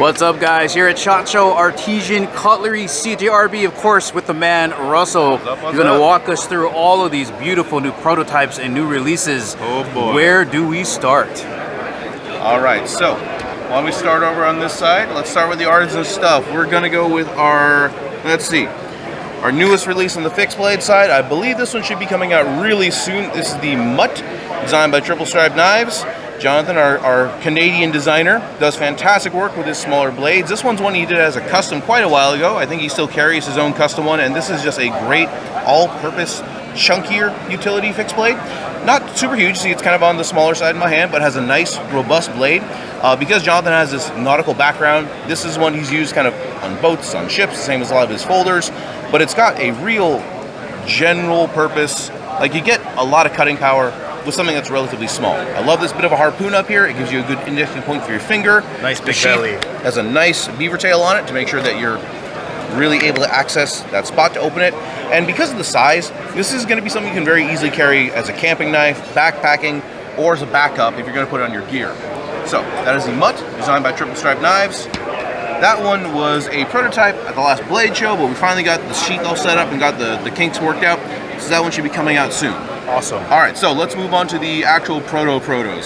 What's up, guys? Here at SHOT Show, Artisan Cutlery, Cjrb, of course, with the man Russell. He's going to walk us through all of these beautiful new prototypes and new releases. Oh boy. Where do we start? All right, so while we start over on this side, let's start with the artisan stuff. We're going to go with our, let's see, our newest release on the fixed blade side. I believe this one should be coming out really soon. This is the Mutt, designed by Triple Stripe Knives. Jonathan, our Canadian designer, does fantastic work with his smaller blades. This one's one he did as a custom quite a while ago. I think he still carries his own custom one, and this is just a great all-purpose, chunkier utility fixed blade. Not super huge, see it's kind of on the smaller side in my hand, but has a nice, robust blade. Because Jonathan has this nautical background, this is one he's used kind of on boats, on ships, the same as a lot of his folders, but it's got a real general purpose. Like, you get a lot of cutting power with something that's relatively small. I love this bit of a harpoon up here. It gives you a good indexing point for your finger. Nice big belly. Has a nice beaver tail on it to make sure that you're really able to access that spot to open it. And because of the size, this is going to be something you can very easily carry as a camping knife, backpacking, or as a backup if you're going to put it on your gear. So that is the Mutt, designed by Triple Stripe Knives. That one was a prototype at the last Blade Show, but we finally got the sheath all set up and got the kinks worked out. So that one should be coming out soon. Awesome. All right, so let's move on to the actual protos.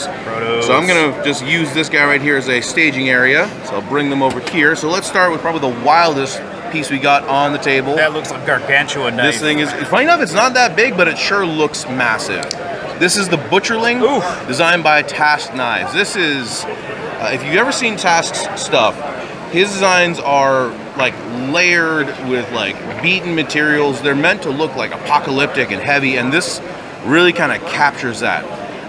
So I'm gonna just use this guy right here as a staging area. So I'll bring them over here. So let's start with probably the wildest piece we got on the table. That looks like gargantuan knife. This thing is, funny enough, it's not that big, but it sure looks massive. This is the Butcherling, designed by Task Knives. This is, if you've ever seen Task's stuff, his designs are like layered with like beaten materials. They're meant to look like apocalyptic and heavy, and this really kind of captures that.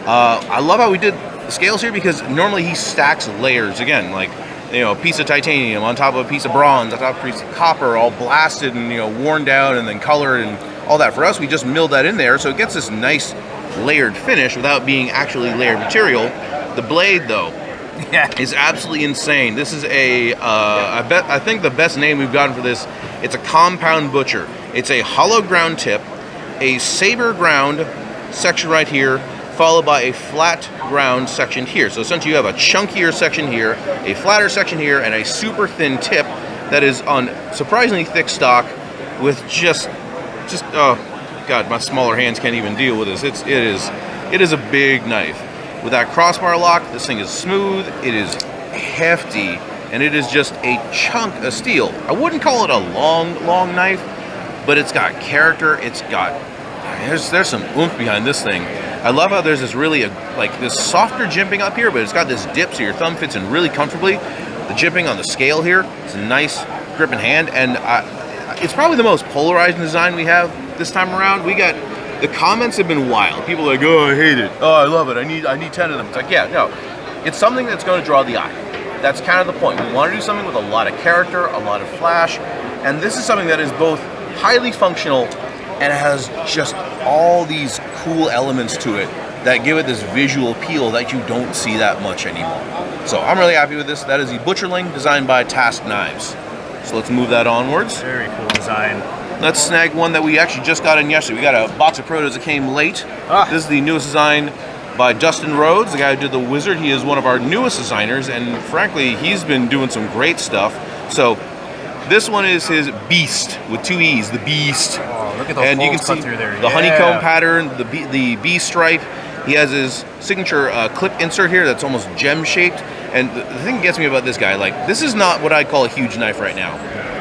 I love how we did the scales here because normally he stacks layers. Again, like, you know, a piece of titanium on top of a piece of bronze, on top of a piece of copper, all blasted and, you know, worn down and then colored and all that. For us, we just milled that in there, so it gets this nice layered finish without being actually layered material. The blade, though, is absolutely insane. This is a, I think the best name we've gotten for this, it's a compound butcher. It's a hollow ground tip, a saber ground section right here, followed by a flat ground section here. So essentially you have a chunkier section here, a flatter section here, and a super thin tip that is on surprisingly thick stock with just oh god, my smaller hands can't even deal with this. It is a big knife. With that crossbar lock, this thing is smooth, it is hefty, and it is just a chunk of steel. I wouldn't call it a long knife, but it's got character. It's got, there's some oomph behind this thing. I love how there's this really like this softer jimping up here, but it's got this dip so your thumb fits in really comfortably. The jimping on the scale here, it's a nice grip in hand, and it's probably the most polarizing design we have this time around. The comments have been wild. People are like, oh, I hate it. Oh, I love it. I need 10 of them. It's like, yeah, no. It's something that's going to draw the eye. That's kind of the point. We want to do something with a lot of character, a lot of flash, and this is something that is both highly functional and it has just all these cool elements to it that give it this visual appeal that you don't see that much anymore. So I'm really happy with this. That is the Butcherling, designed by Task Knives. So let's move that onwards. Very cool design. Let's snag one that we actually just got in yesterday. We got a box of protos that came late. This is the newest design by Dustin Rhodes, the guy who did the Wizard. He is one of our newest designers, and frankly, he's been doing some great stuff. So this one is his Beast with 2 E's, the Beast. Oh, look at those and you can cut see through there. The honeycomb pattern, the bee stripe. He has his signature clip insert here that's almost gem shaped. And the thing that gets me about this guy, like, this is not what I'd call a huge knife right now,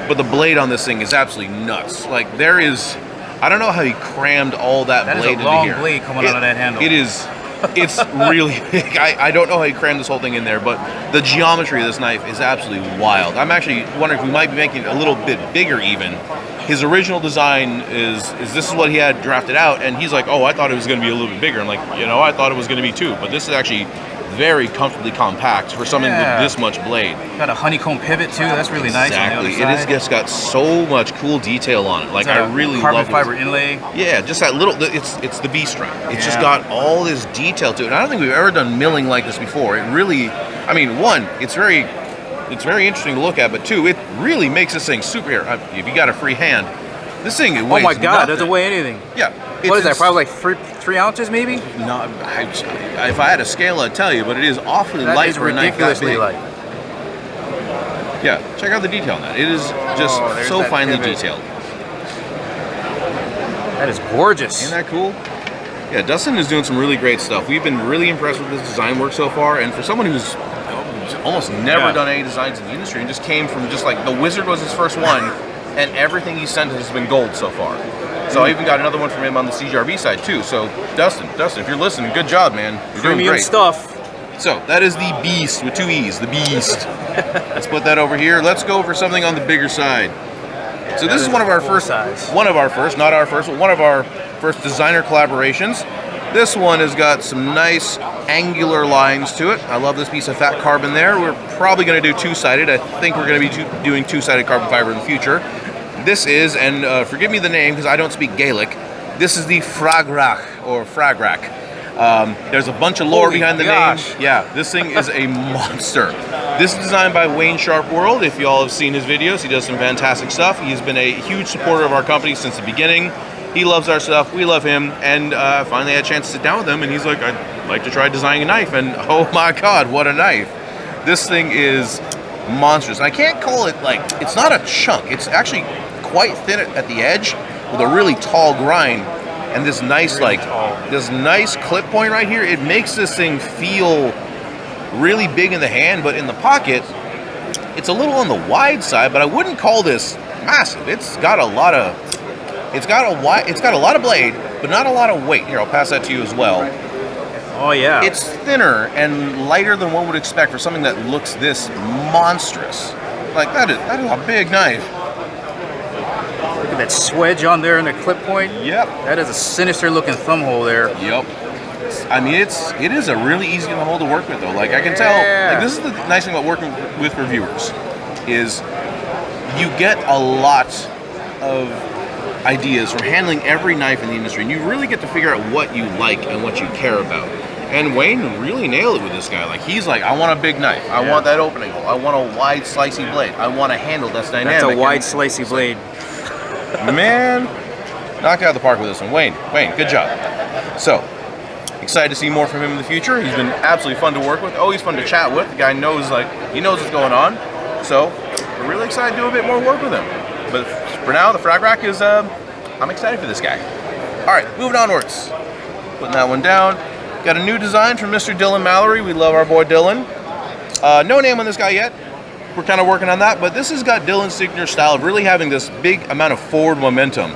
but the blade on this thing is absolutely nuts. Like, there is, I don't know how he crammed all that blade into here. That is a long blade coming out of that handle. It is. It's really big. I don't know how he crammed this whole thing in there, but the geometry of this knife is absolutely wild. I'm actually wondering if we might be making it a little bit bigger even. His original design is this is what he had drafted out, and he's like, oh, I thought it was going to be a little bit bigger. I'm like, you know, I thought it was going to be too, but this is actually very comfortably compact for something with this much blade. Got a honeycomb pivot too. That's really nice. Exactly. It has just got so much cool detail on it. Like, I really love carbon fiber inlay. Yeah, just that little. It's the B stripe. It's just got all this detail to it. And I don't think we've ever done milling like this before. It really, I mean, one, it's very interesting to look at, but two, it really makes this thing super here. If you got a free hand, this thing, it weighs oh my god, nothing. doesn't weigh anything. Yeah. What is that? Probably like 3 ounces, maybe? No, if I had a scale, I'd tell you, but it is awfully light for a knife that big. Ridiculously light. Yeah, check out the detail on that. It is just so finely detailed. That is gorgeous. Isn't that cool? Yeah, Dustin is doing some really great stuff. We've been really impressed with his design work so far, and for someone who's almost never done any designs in the industry and just came from just like, the Wizard was his first one, and everything he sent us has been gold so far. So I even got another one from him on the Cjrb side too. So Dustin, if you're listening, good job, man. You're doing Premium great stuff. So that is the Beast with 2 E's, the Beast. Let's put that over here. Let's go for something on the bigger side. So this is one of our first, not our first, but one of our first designer collaborations. This one has got some nice angular lines to it. I love this piece of fat carbon there. We're probably going to do two-sided. I think we're going to be doing two-sided carbon fiber in the future. This is, and forgive me the name because I don't speak Gaelic, this is the Fragrach, or Fragrach. There's a bunch of lore behind the name. Yeah, this thing is a monster. This is designed by Wayne Sharp World. If you all have seen his videos, he does some fantastic stuff. He's been a huge supporter of our company since the beginning. He loves our stuff, we love him, and finally had a chance to sit down with him, and he's like, I'd like to try designing a knife, and oh my god, what a knife. This thing is monstrous. And I can't call it, like, it's not a chunk, it's actually quite thin at the edge with a really tall grind, and this nice, this nice clip point right here, it makes this thing feel really big in the hand, but in the pocket, it's a little on the wide side, but I wouldn't call this massive. It's got a lot of blade, but not a lot of weight. Here, I'll pass that to you as well. Oh yeah. It's thinner and lighter than one would expect for something that looks this monstrous. Like that is a big knife. Look at that swedge on there and the clip point. Yep. That is a sinister looking thumb hole there. Yep. I mean, it is a really easy hole to work with though. Like I can tell, like this is the nice thing about working with reviewers, is you get a lot of ideas from handling every knife in the industry, and you really get to figure out what you like and what you care about. And Wayne really nailed it with this guy. Like he's like, I want a big knife. I want that opening hole. I want a wide slicey blade. I want a handle that's dynamic. That's a wide slicey blade. Man, knocked it out of the park with this one. Wayne, good job. So, excited to see more from him in the future. He's been absolutely fun to work with. Always fun to chat with. The guy knows, he knows what's going on. So, we're really excited to do a bit more work with him. But for now, the frag rack is, I'm excited for this guy. All right, moving onwards. Putting that one down. Got a new design from Mr. Dylan Mallory. We love our boy Dylan. No name on this guy yet. We're kind of working on that, but this has got Dylan's signature style of really having this big amount of forward momentum.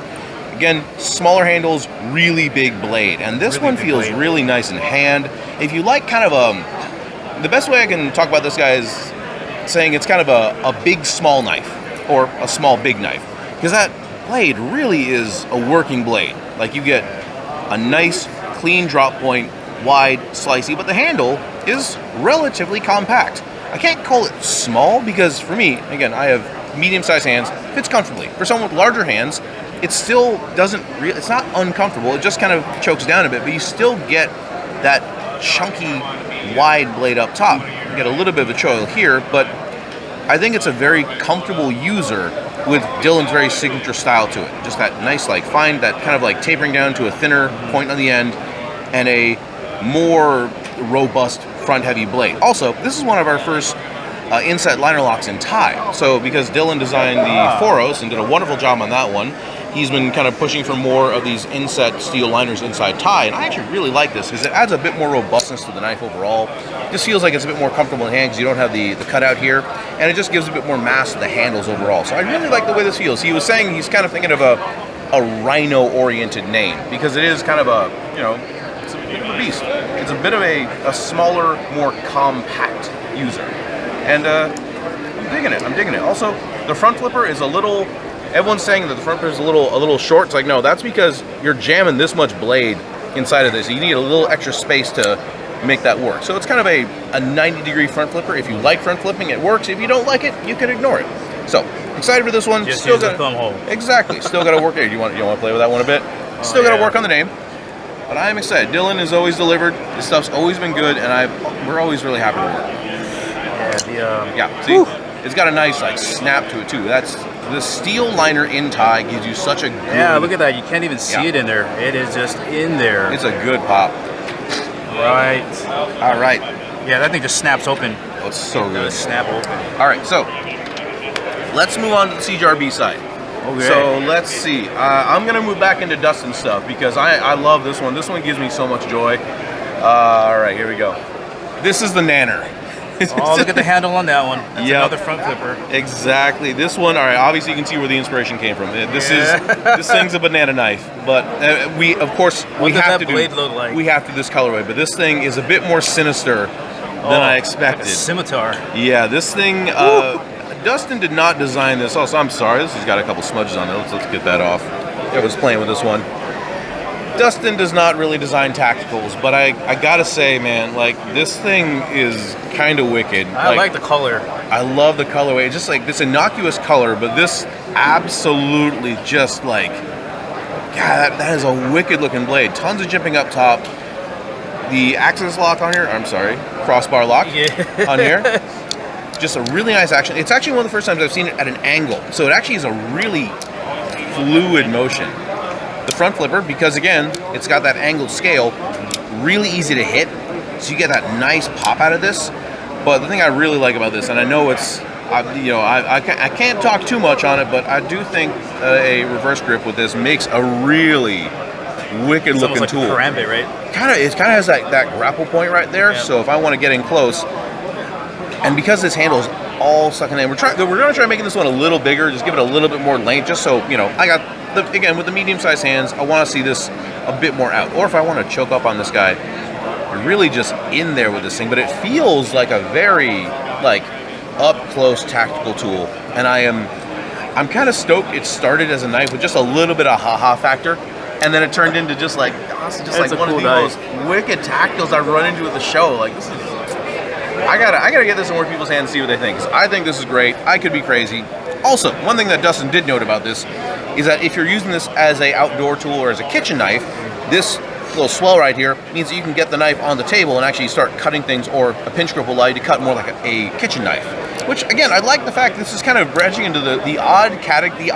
Again, smaller handles, really big blade. And this one feels really nice in hand. If you like kind of the best way I can talk about this guy is saying it's kind of a big small knife, or a small big knife. Because that blade really is a working blade. Like you get a nice, clean drop point, wide, slicey, but the handle is relatively compact. I can't call it small because for me, again, I have medium-sized hands, fits comfortably. For someone with larger hands, it still doesn't, it's not uncomfortable, it just kind of chokes down a bit, but you still get that chunky, wide blade up top. You get a little bit of a choil here, but I think it's a very comfortable user with Dylan's very signature style to it. Just that nice, fine, that kind of tapering down to a thinner point on the end, and a more robust front-heavy blade. Also, this is one of our first inset liner locks in Thai. So because Dylan designed the Foros and did a wonderful job on that one, he's been kind of pushing for more of these inset steel liners inside Thai, and I actually really like this because it adds a bit more robustness to the knife overall. This feels like it's a bit more comfortable in hand because you don't have the cutout here, and it just gives a bit more mass to the handles overall. So I really like the way this feels. He was saying he's kind of thinking of a rhino-oriented name because it is kind of a, it's a bit of a beast. It's a bit of a smaller, more compact user. And I'm digging it. Also, the front flipper is a little, everyone's saying that the front flipper is a little short. It's like, no, that's because you're jamming this much blade inside of this. You need a little extra space to make that work. So it's kind of a 90-degree front flipper. If you like front flipping, it works. If you don't like it, you can ignore it. So, excited for this one. Just still use got the thumb hole. Exactly. Still got to work there. You want to play with that one a bit? Still got to work on the name. But I am excited. Dylan has always delivered. This stuff's always been good, and we're always really happy to work. Yeah, see, it's got a nice snap to it too. That's the steel liner in Thai gives you such a good. Yeah, look at that. You can't even see it in there. It is just in there. It's a good pop. Right. All right. Yeah, that thing just snaps open. Oh, it's so good. Snap open. All right, so Let's move on to the Cjrb side. Okay. So let's see. I'm gonna move back into Dustin stuff because I love this one. This one gives me so much joy. All right, here we go. This is the Nanner. Oh, look at the handle on that one. That's Yep. another front flipper. Exactly. This one, all right, obviously you can see where the inspiration came from. This thing's a banana knife, but we of course What does have that to blade do look like? we have to do this colorway, but this thing is a bit more sinister than I expected. Like a scimitar. Yeah, this thing Dustin did not design this. Also, I'm sorry, this has got a couple smudges on it. Let's get that off. I was playing with this one. Dustin does not really design tacticals, but I gotta say, man, like this thing is kind of wicked. I like the color. I love the colorway. It's just like this innocuous color, but this absolutely just like, God, that is a wicked looking blade. Tons of jimping up top. The access lock on here, I'm sorry, crossbar lock on here. Just a really nice action. It's actually one of the first times I've seen it at an angle. So it actually is a really fluid motion. The front flipper, because again, it's got that angled scale, really easy to hit. So you get that nice pop out of this. But the thing I really like about this, and I know it's, I can't talk too much on it, but I do think a reverse grip with this makes a really wicked It's looking almost like tool. Cjrb, right? It kind of has that grapple point right there. Yeah. So if I want to get in close, and because this handle's all sucking in, we're going to try making this one a little bigger, just give it a little bit more length, just so I got again with the medium-sized hands, I want to see this a bit more out. Or if I want to choke up on this guy, you're really just in there with this thing. But it feels like a very up close tactical tool, and I'm kind of stoked. It started as a knife with just a little bit of ha-ha factor. And then it turned into just like one of the most wicked tacticals I've run into at the show. Like this is, I gotta get this in more people's hands and see what they think. 'Cause I think this is great. I could be crazy. Also, one thing that Dustin did note about this is that if you're using this as a outdoor tool or as a kitchen knife, this little swell right here means that you can get the knife on the table and actually start cutting things, or a pinch grip will allow you to cut more like a kitchen knife. Which again, I like the fact this is kind of branching into the odd category.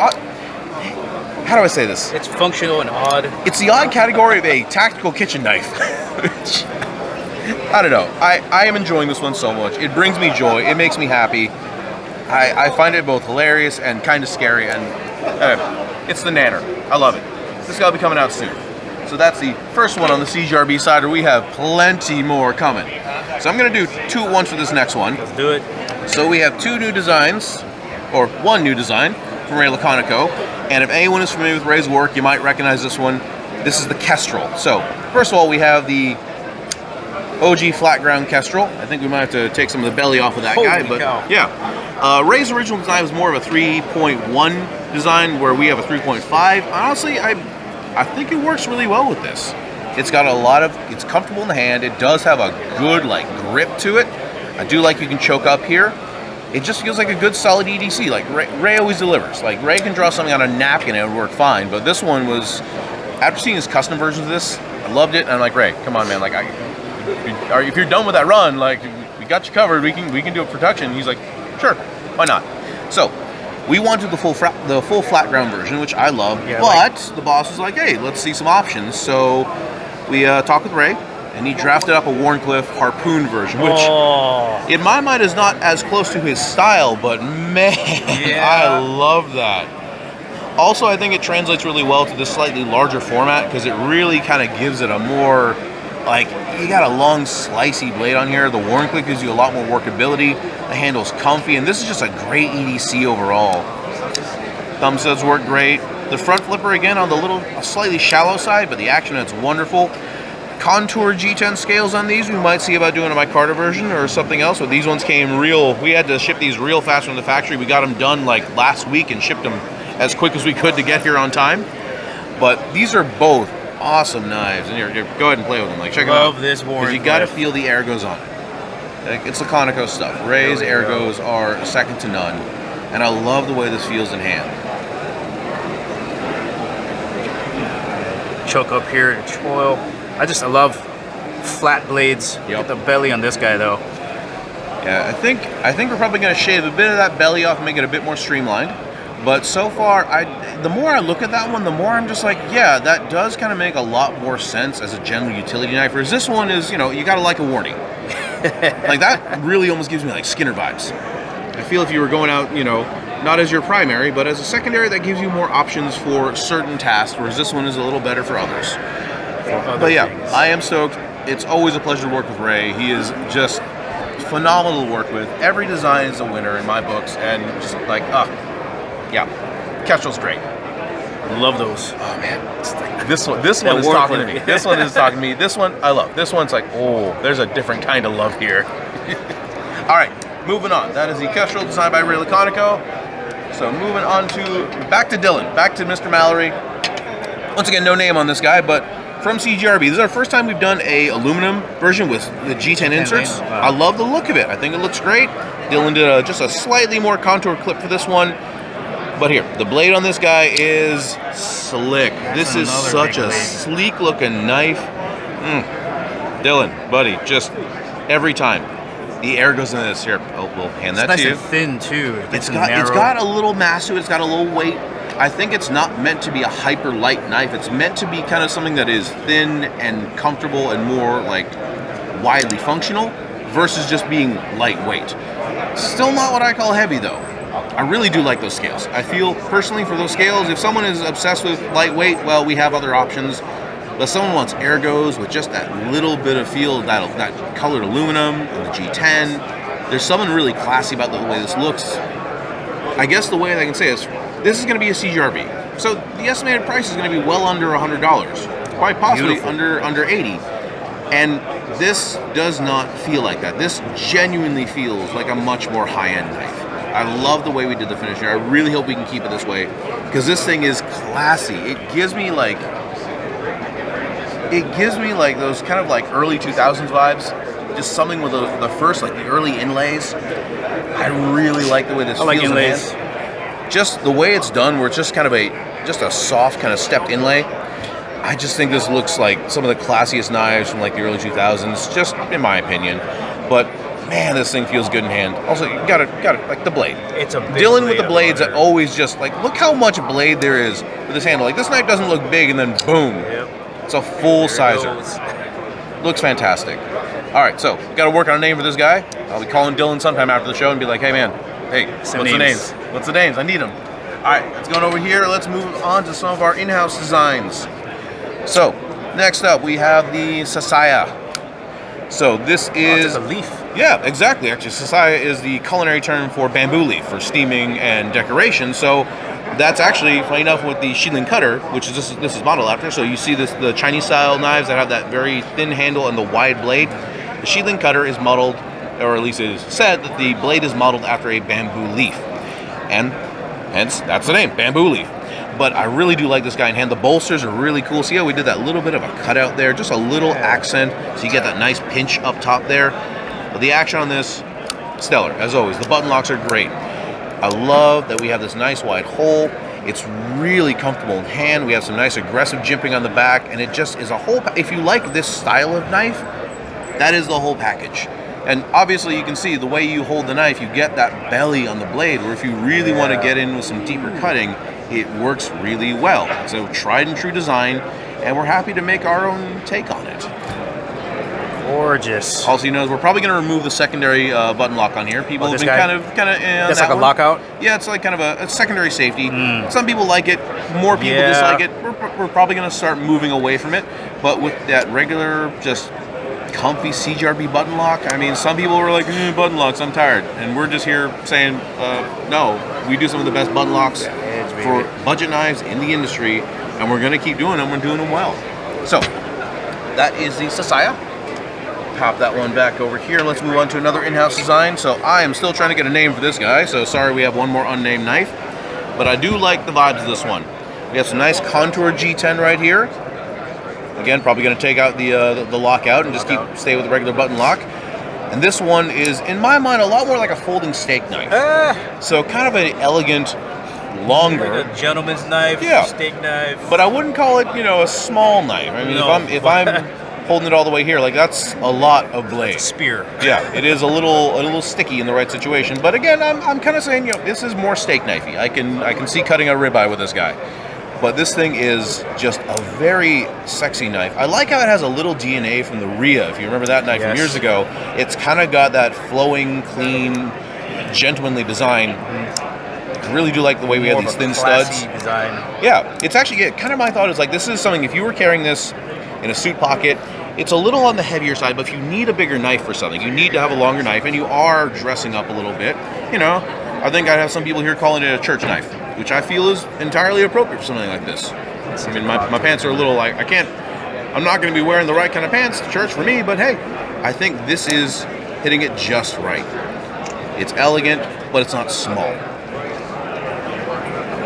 How do I say this? It's functional and odd. It's the odd category of a tactical kitchen knife. I don't know. I am enjoying this one so much. It brings me joy. It makes me happy. I find it both hilarious and kind of scary. And it's the Nanner. I love it. This got to be coming out soon. So that's the first one on the Cjrb side, where we have plenty more coming. So I'm going to do 2 at once for this next one. Let's do it. So we have 2 new designs, or 1 new design from Ray Laconico. And if anyone is familiar with Ray's work, you might recognize this one. This is the Kestrel. So first of all, we have the OG flat ground Kestrel. I think we might have to take some of the belly off of that guy, but cow. yeah. Ray's original design was more of a 3.1 design, where we have a 3.5. Honestly, I think it works really well with this. It's got it's comfortable in the hand. It does have a good grip to it. I do like you can choke up here. It just feels like a good solid EDC. Like Ray always delivers. Like Ray can draw something on a napkin and it would work fine, but this one was, after seeing his custom versions of this, I loved it. And I'm like, Ray, come on, man. Like, if you're done with that run, like we got you covered. We can do a production. He's like, sure, why not? So we wanted the full flat ground version, which I love. Yeah, but the boss was like, hey, let's see some options. So we talked with Ray, and he drafted up a Warncliffe harpoon version, which in my mind is not as close to his style, but man, I love that. Also, I think it translates really well to this slightly larger format, because it really kind of gives it a more, you got a long slicey blade on here. The Warncliffe gives you a lot more workability. The handle's comfy, and this is just a great EDC overall. Thumb studs work great. The front flipper, again, on the slightly shallow side, but the action, it's wonderful. Contour G10 scales on these. We might see about doing a micarta version or something else, but these ones came we had to ship these real fast from the factory. We got them done last week and shipped them as quick as we could to get here on time. But these are both awesome knives, and here, go ahead and play with them. Check them out. Love this Warncliffe. Because you got to feel the ergos on it. It's Laconico stuff. Ray's ergos are second to none, and I love the way this feels in hand. Choke up here to choil. I love flat blades. Yep. Get the belly on this guy though. Yeah, I think we're probably going to shave a bit of that belly off and make it a bit more streamlined. But so far, the more I look at that one, the more I'm just like, yeah, that does kind of make a lot more sense as a general utility knife. Whereas this one is, you got to like a warning. That really almost gives me Skinner vibes. I feel if you were going out, you know, not as your primary, but as a secondary, that gives you more options for certain tasks, whereas this one is a little better for others. But yeah, things. I am stoked. It's always a pleasure to work with Ray. He is just phenomenal to work with. Every design is a winner in my books, and just like, yeah, Kestrel's great. Love those. Oh man, it's like this one is wordplay. talking to me. This one is talking to me. This one I love. This one's like, oh, there's a different kind of love here. All right, moving on. That is the Kestrel designed by Ray Laconico. So moving on to back to Dylan, back to Mr. Mallory. Once again, no name on this guy, but from Cjrb. This is our first time we've done a aluminum version with the G10 inserts. Wow. I love the look of it. I think it looks great. Dylan did just a slightly more contour clip for this one. But here, the blade on this guy is slick. This is such a sleek looking knife. Dylan, buddy, just every time. The air goes into this. Here, we'll hand that It's nice to you. and thin too. It's got a little mass to it. It's got a little weight. I think it's not meant to be a hyper light knife. It's meant to be kind of something that is thin and comfortable and more like widely functional versus just being lightweight. Still not what I call heavy though. I really do like those scales. I feel personally for those scales, if someone is obsessed with lightweight, well, we have other options. But if someone wants ergos with just that little bit of feel, that colored aluminum and the G10, there's something really classy about the way this looks. I guess the way I can say is, this is going to be a Cjrb. So the estimated price is going to be well under $100, quite possibly under 80. And this does not feel like that. This genuinely feels like a much more high-end knife. I love the way we did the finish here. I really hope we can keep it this way because this thing is classy. It gives me like those kind of like early 2000s vibes. Just something with the first, like the early inlays. I really like the way this feels. I like inlays. Just the way it's done, where it's just kind of a soft kind of stepped inlay. I just think this looks like some of the classiest knives from like the early 2000s, just in my opinion. But man, this thing feels good in hand. Also, you gotta like the blade. It's a big Dylan with the blade, blades that always just like, look how much blade there is with this handle. Like this knife doesn't look big and then boom. Yep. It's a full sizer. Looks fantastic. All right, so we got to work on a name for this guy. I'll be calling Dylan sometime after the show and be like, hey man, what's the names? What's the names? I need them. All right, let's go over here. Let's move on to some of our in-house designs. So next up, we have the Sasaya. So this is a leaf. Yeah, exactly. Actually, Sasaya is the culinary term for bamboo leaf for steaming and decoration. So that's actually, funny enough, with the Shilin cutter, which is this is modeled after. So you see the Chinese style knives that have that very thin handle and the wide blade. The Shilin cutter is modeled, or at least it is said that the blade is modeled after a bamboo leaf, and hence that's the name, bamboo leaf. But I really do like this guy in hand. The bolsters are really cool. See how we did that little bit of a cutout there, just a little accent, so you get that nice pinch up top there. But the action on this, stellar, as always. The button locks are great. I love that we have this nice wide hole. It's really comfortable in hand. We have some nice aggressive jimping on the back, and it just is a whole, if you like this style of knife, that is the whole package. And obviously you can see the way you hold the knife, you get that belly on the blade, where if you really want to get in with some deeper cutting, it works really well. It's a tried and true design, and we're happy to make our own take on it. Gorgeous. Also, you know, we're probably going to remove the secondary button lock on here. People have been kind of that's like a lockout? Yeah, it's like kind of a secondary safety. Some people like it, more people dislike it. We're probably going to start moving away from it. But with that regular, just comfy Cjrb button lock, I mean, some people were like, button locks, I'm tired. And we're just here saying, no, we do some of the best button locks for budget knives in the industry, and we're going to keep doing them. We're doing them well. So, that is the Sasaya. Pop that one back over here. Let's move on to another in-house design. So I am still trying to get a name for this guy, so sorry we have one more unnamed knife. But I do like the vibes of this one. We have some nice contour G10 right here. Again, probably going to take out the lock out and just stay with the regular button lock. And this one is, in my mind, a lot more like a folding steak knife. So kind of an elegant, longer, like a gentleman's knife, steak knife. But I wouldn't call it, a small knife. I mean, if I'm holding it all the way here, like that's a lot of blade. It's a spear. Yeah, it is a little sticky in the right situation. But again, I'm kind of saying, this is more steak knifey. I can see cutting a ribeye with this guy. But this thing is just a very sexy knife. I like how it has a little DNA from the Rhea. If you remember that knife from years ago, it's kind of got that flowing, clean, gentlemanly design. I really do like the way we have these thin studs. Design. Yeah, it's actually kind of my thought is like this is something, if you were carrying this in a suit pocket, it's a little on the heavier side, but if you need a bigger knife for something, you need to have a longer knife, and you are dressing up a little bit, you know, I think I'd have some people here calling it a church knife, which I feel is entirely appropriate for something like this. I mean, my pants are a little like, I'm not going to be wearing the right kind of pants to church for me, but hey, I think this is hitting it just right. It's elegant, but it's not small.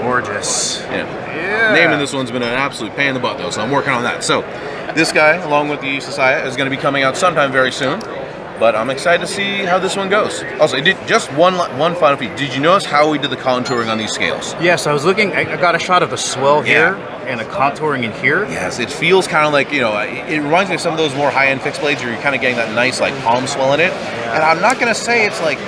Gorgeous. Yeah. Naming this one's been an absolute pain in the butt, though, so I'm working on that. So, this guy, along with the Society, is going to be coming out sometime very soon. But I'm excited to see how this one goes. Also, just one final piece. Did you notice how we did the contouring on these scales? Yes, I was looking. I got a shot of the swell here and the contouring in here. Yes, it feels kind of like, you know, it reminds me of some of those more high-end fixed blades where you're kind of getting that nice, like, palm swell in it. Yeah. And I'm not going to say it's like,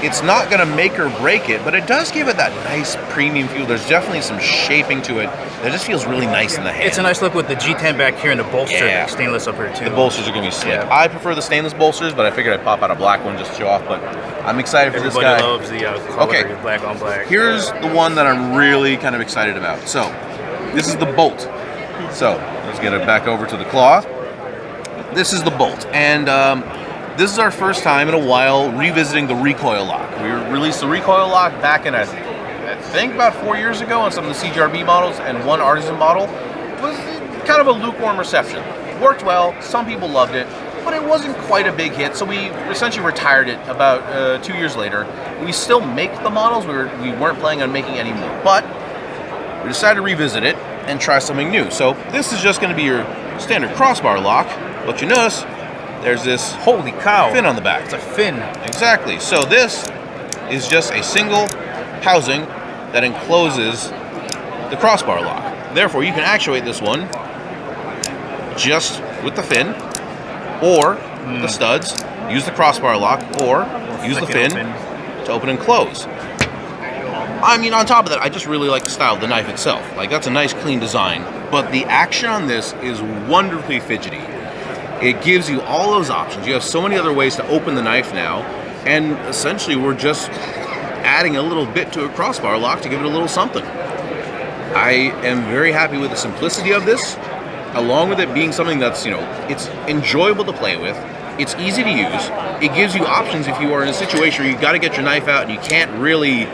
it's not going to make or break it, but it does give it that nice premium feel. There's definitely some shaping to it that just feels really nice in the hand. It's a nice look with the G10 back here and the bolster, the stainless up here too. The bolsters are going to be slick. Yeah. I prefer the stainless bolsters, but I figured I'd pop out a black one just to show off, but I'm excited for this guy. Everybody loves the color, black on black. Here's the one that I'm really kind of excited about. So, this is the bolt. So, let's get it back over to the cloth. This is the bolt, and this is our first time in a while revisiting the recoil lock. We released the recoil lock back in, I think, about 4 years ago on some of the Cjrb models, and one Artisan model. It was kind of a lukewarm reception. It worked well, some people loved it, but it wasn't quite a big hit, so we essentially retired it about 2 years later. We still make the models, we weren't planning on making any more, but we decided to revisit it and try something new. So this is just going to be your standard crossbar lock, but you notice there's this holy cow fin on the back. It's a fin. Exactly. So this is just a single housing that encloses the crossbar lock. Therefore, you can actuate this one just with the fin, or the studs, use the crossbar lock, or use the fin to open and close. I mean, on top of that, I just really like the style of the knife itself. Like, that's a nice, clean design. But the action on this is wonderfully fidgety. It gives you all those options. You have so many other ways to open the knife now, and essentially we're just adding a little bit to a crossbar lock to give it a little something. I am very happy with the simplicity of this, along with it being something that's, you know, it's enjoyable to play with, it's easy to use, it gives you options if you are in a situation where you've got to get your knife out and you can't really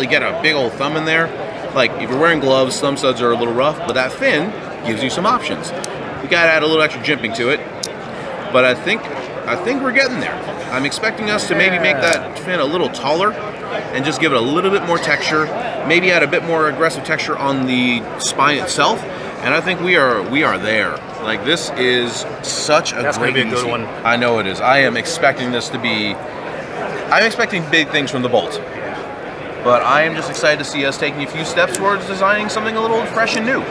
get a big old thumb in there. Like, if you're wearing gloves, thumb studs are a little rough, but that fin gives you some options. We got to add a little extra jimping to it, but I think we're getting there. I'm expecting us to maybe make that fin a little taller and just give it a little bit more texture, maybe add a bit more aggressive texture on the spine itself, and I think we are there. Like, this is such a great, gonna be a good one. I know it is. I am expecting this to be, I'm expecting big things from the bolt. But I am just excited to see us taking a few steps towards designing something a little fresh and new.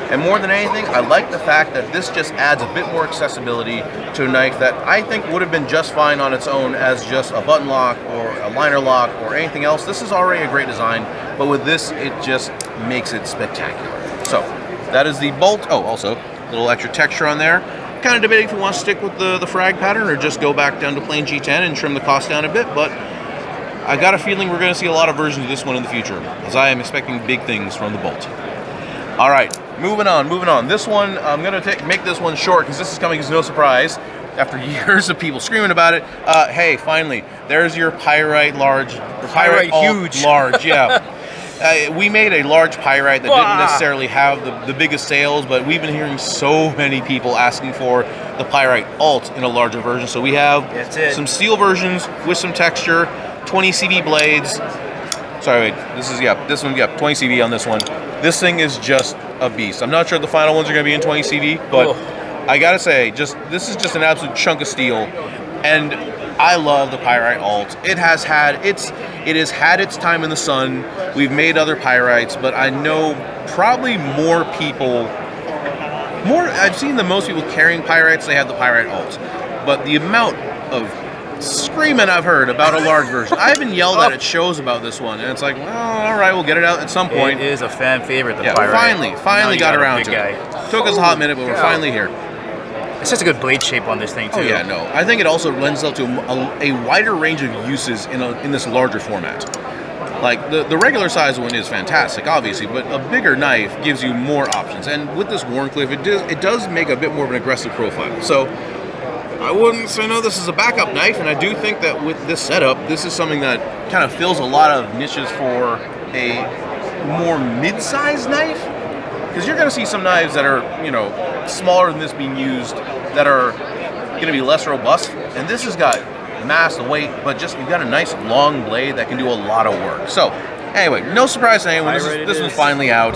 And more than anything, I like the fact that this just adds a bit more accessibility to a knife that I think would have been just fine on its own as just a button lock or a liner lock or anything else. This is already a great design, but with this, it just makes it spectacular. So, that is the bolt. Oh, also, a little extra texture on there. Kind of debating if we want to stick with the frag pattern or just go back down to plain G10 and trim the cost down a bit, but I got a feeling we're going to see a lot of versions of this one in the future, as I am expecting big things from the bolt. All right, moving on. This one, I'm going to make this one short because this is coming as no surprise after years of people screaming about it. Hey, finally, there's your Pyrite large. Pyrite huge. Large, yeah. We made a large Pyrite that didn't necessarily have the biggest sales, but we've been hearing so many people asking for the Pyrite Alt in a larger version. So we have some steel versions with some texture, 20 CV blades. Sorry, wait, this one, 20 CV on this one. This thing is just a beast. I'm not sure if the final ones are going to be in 20 CV, but I gotta say, this is just an absolute chunk of steel, and I love the Pyrite Alt. It has had its time in the sun. We've made other Pyrites, but I know probably I've seen the most people carrying Pyrites, they have the Pyrite Alt. But the amount of screaming I've heard about a large version. I even yelled at shows about this one, and it's like, well, all right, we'll get it out at some point. It is a fan favorite, the Pyrite. Finally got around to it. Took us a hot minute, but we're finally here. It's just a good blade shape on this thing too. Oh yeah, no. I think it also lends itself to a wider range of uses in this larger format. Like the regular size one is fantastic, obviously, but a bigger knife gives you more options. And with this Wharncliffe, it does make a bit more of an aggressive profile. So I wouldn't say no, this is a backup knife, and I do think that with this setup, this is something that kind of fills a lot of niches for a more mid-sized knife. Because you're going to see some knives that are, you know, smaller than this being used that are going to be less robust, and this has got mass, the weight, but just you've got a nice long blade that can do a lot of work. So anyway, no surprise to anyone, this one's finally out.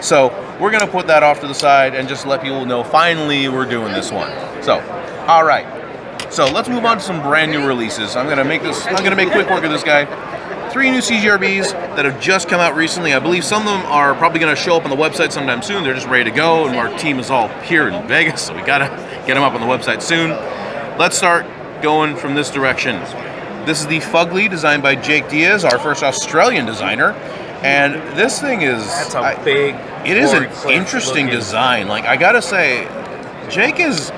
So we're gonna put that off to the side and just let people know finally we're doing this one. So, all right. So let's move on to some brand new releases. I'm gonna make quick work of this guy. 3 new Cjrbs that have just come out recently. I believe some of them are probably gonna show up on the website sometime soon. They're just ready to go, and our team is all here in Vegas, so we gotta get them up on the website soon. Let's start going from this direction. This is the Fugly, designed by Jake Diaz, our first Australian designer, and this thing is it is an interesting design. Like, I gotta say, Jake has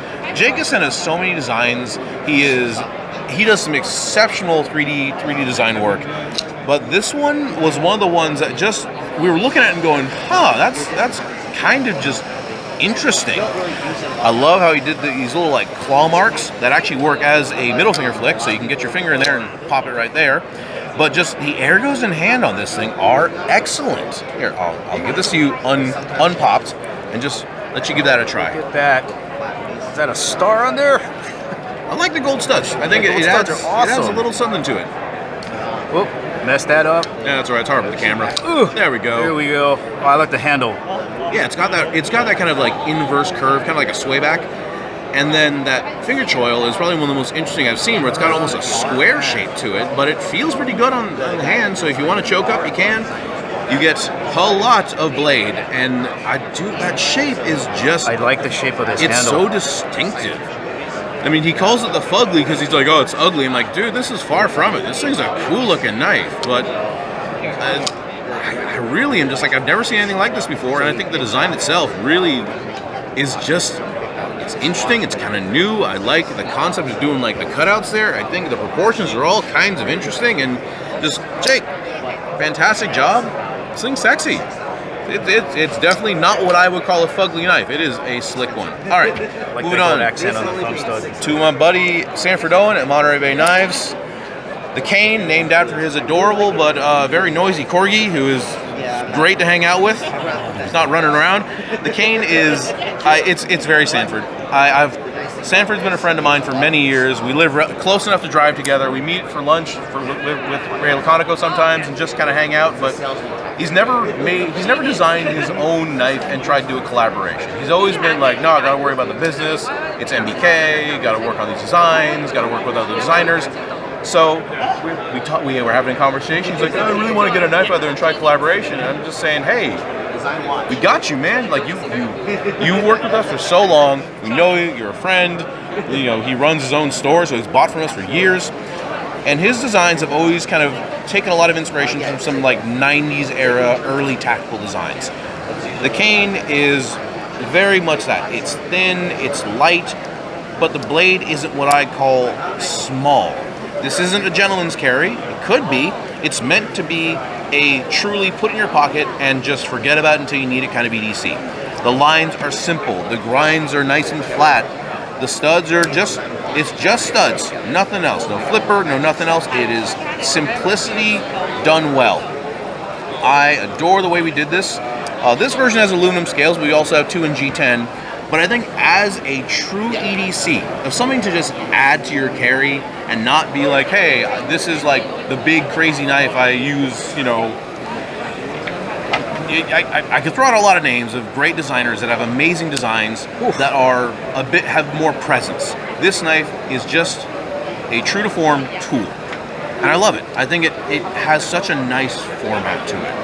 sent us so many designs. He does some exceptional 3D design work, but this one was one of the ones that just we were looking at and going, that's kind of just interesting. I love how he did these little like claw marks that actually work as a middle finger flick, so you can get your finger in there and pop it right there. But just the ergos in hand on this thing are excellent. Here, I'll give this to you unpopped and just let you give that a try. Look at that. Is that a star on there? I like the gold studs. I think it adds a little something to it. Whoop, messed that up. Yeah, that's all right. It's hard with the camera. Ooh, there we go. There we go. Oh, I like the handle. Yeah, it's got that kind of like inverse curve, kind of like a sway back. And then that finger choil is probably one of the most interesting I've seen, where it's got almost a square shape to it, but it feels pretty good on the hand, so if you want to choke up, you can. You get a lot of blade, and that shape is just... I like the shape of this handle. It's so distinctive. I mean, he calls it the Fugly because he's like, oh, it's ugly. I'm like, dude, this is far from it. This thing's a cool-looking knife, but... I really am just like, I've never seen anything like this before, and I think the design itself really is just, it's interesting, it's kind of new. I like the concept of doing like the cutouts there. I think the proportions are all kinds of interesting, and just, Jake, fantastic job. This thing's sexy. It's definitely not what I would call a fugly knife. It is a slick one. All right, like moving on. Accent on the thumb stud. To my buddy Sanford Owen at Monterey Bay Knives. The cane, named after his adorable but very noisy corgi, who is great to hang out with. He's not running around. The cane is, it's very Sanford. Sanford's been a friend of mine for many years. We live close enough to drive together. We meet for lunch with Ray Laconico sometimes and just kind of hang out. But he's never designed his own knife and tried to do a collaboration. He's always been like, no, I got to worry about the business. It's MBK. Got to work on these designs. Got to work with other designers. So we were having a conversation. He's like, oh, I really want to get a knife out there and try collaboration. And I'm just saying, hey, we got you, man. Like you worked with us for so long. We know you. You're a friend. You know, he runs his own store, so he's bought from us for years. And his designs have always kind of taken a lot of inspiration from some like 90s era early tactical designs. The cane is very much that. It's thin, it's light, but the blade isn't what I'd call small. This isn't a gentleman's carry. It could be. It's meant to be a truly put in your pocket and just forget about it until you need it kind of EDC. The lines are simple. The grinds are nice and flat. The studs are it's just studs. Nothing else. No flipper, no nothing else. It is simplicity done well. I adore the way we did this. This version has aluminum scales, but we also have 2 in G10. But I think as a true EDC, of something to just add to your carry and not be like, hey, this is like the big crazy knife I use, you know. I could throw out a lot of names of great designers that have amazing designs that are have more presence. This knife is just a true to form tool. And I love it. I think it has such a nice format to it.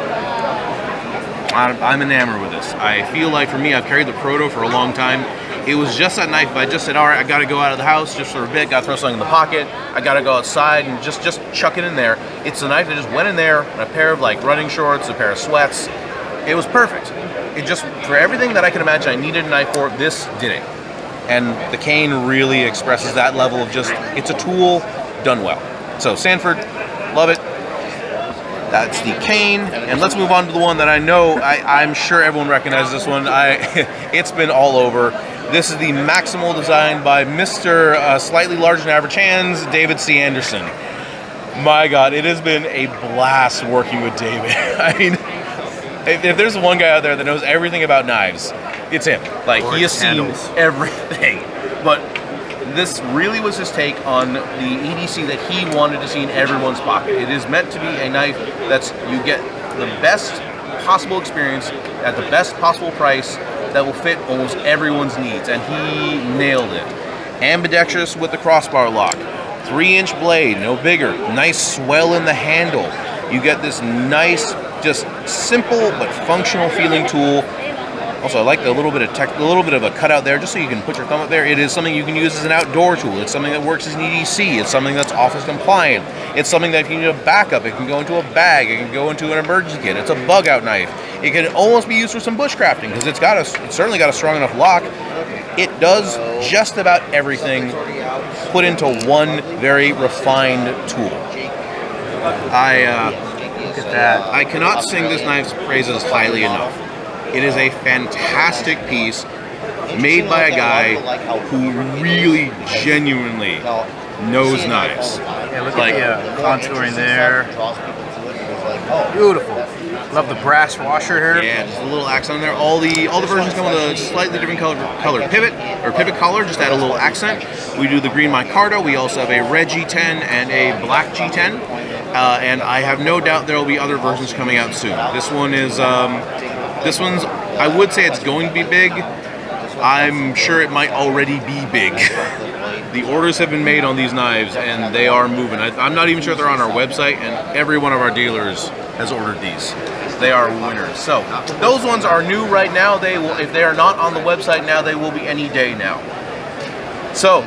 I'm enamored with this. I feel like for me, I've carried the Proto for a long time. It was just that knife, but I just said, all right, I got to go out of the house just for a bit, got to throw something in the pocket, I got to go outside and just chuck it in there. It's the knife that just went in there, and a pair of like running shorts, a pair of sweats. It was perfect. It just, for everything that I can imagine I needed a knife for, this did it. and the cane really expresses that level of just, it's a tool done well. So Sanford, love it. That's the cane, and let's move on to the one that I know, I'm sure everyone recognizes this one. It's been all over. This is the Maximal design by Mr. Slightly Larger Than Average Hands, David C. Anderson. My God, it has been a blast working with David. I mean, if there's one guy out there that knows everything about knives, it's him. Like, he has seen everything. But this really was his take on the EDC that he wanted to see in everyone's pocket. It is meant to be a knife that's, you get the best possible experience at the best possible price that will fit almost everyone's needs, and he nailed it. Ambidextrous with the crossbar lock, 3-inch blade, no bigger, nice swell in the handle. You get this nice, just simple but functional feeling tool. Also, I like the little bit of a cutout there, just so you can put your thumb up there. It is something you can use as an outdoor tool. It's something that works as an EDC. It's something that's office compliant. It's something that if you need a backup, it can go into a bag. It can go into an emergency kit. It's a bug out knife. It can almost be used for some bushcrafting because it's certainly got a strong enough lock. It does just about everything put into one very refined tool. Look at that. I cannot sing this knife's praises highly enough. It is a fantastic piece made by a guy who really genuinely knows knives. Yeah, look at the contouring there. Beautiful. Love the brass washer here. Yeah, just a little accent on there. All the versions come with a slightly different color pivot or pivot collar. Just add a little accent. We do the green micarta. We also have a red G10 and a black G10. And I have no doubt there will be other versions coming out soon. This one's, I would say it's going to be big. I'm sure it might already be big. The orders have been made on these knives and they are moving. I'm not even sure they're on our website, and every one of our dealers has ordered these. They are winners. So those ones are new right now. They will, if they are not on the website now, they will be any day now. So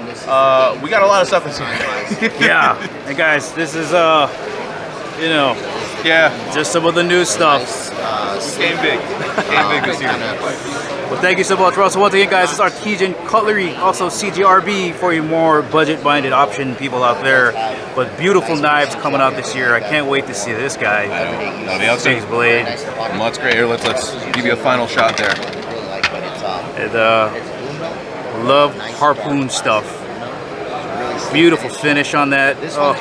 we got a lot of stuff this year. Yeah. Hey guys, this is you know, yeah, just some of the new stuff. Came big. Came big this year. Well, thank you so much, Russell. Once again, guys, it's Artisan Cutlery, also Cjrb for you more budget-minded option people out there. But beautiful knives coming out this year. I can't wait to see this guy. That'll be awesome. His blade. Well, that's great. Here, let's give you a final shot there. And love harpoon stuff. Beautiful finish on that. Oh,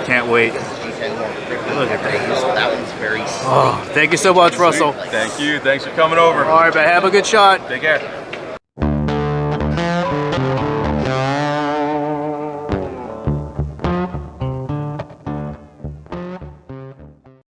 can't wait. Look at that. Oh, thank you so much, Russell. Thank you. Thanks for coming over. All right, man. Have a good shot. Take care.